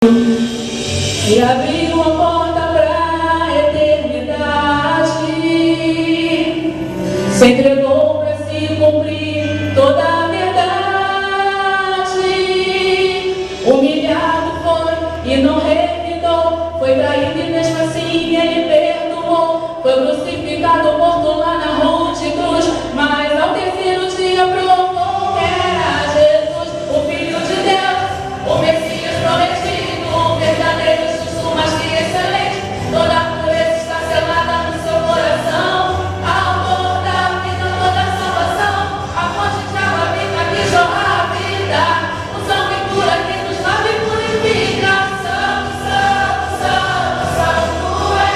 E abriu a porta para a eternidade, se entregou para se cumprir toda a verdade. Humilhado foi e não revidou, foi traído e mesmo assim ele perdoou. Foi crucificado, morto lá na rua de cruz, mas ao terceiro dia provou que era Jesus, o Filho de Deus, o Messias prometido, o verdadeiro, justo, mas que excelente. Toda a pureza está selada no seu coração, autor da vida, toda a salvação, a fonte de água viva que jorra a vida, o sangue puro que nos lava e purifica. Santo, santo, santo, santo é.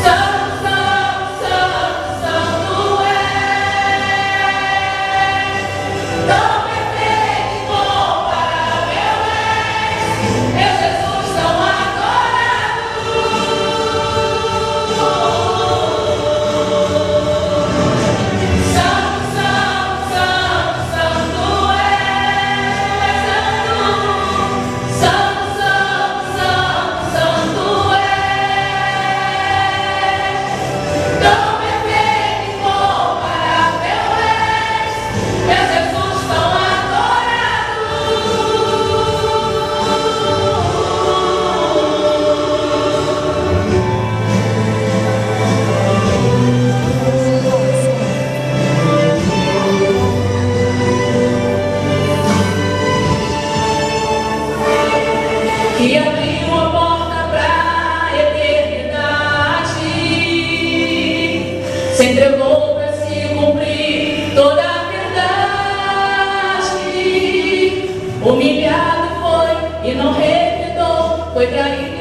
Santo, santo, santo, santo é. Tão perfeito e incomparável és, meu Jesus tão adorado. Santo, santo, santo, santo é. Santo, santo, santo, santo é. Tão perfeito e incomparável és, meu Jesus tão adorado. Que abriu a porta para a eternidade, se entregou para se cumprir toda a verdade. Humilhado foi e não revidou, foi traído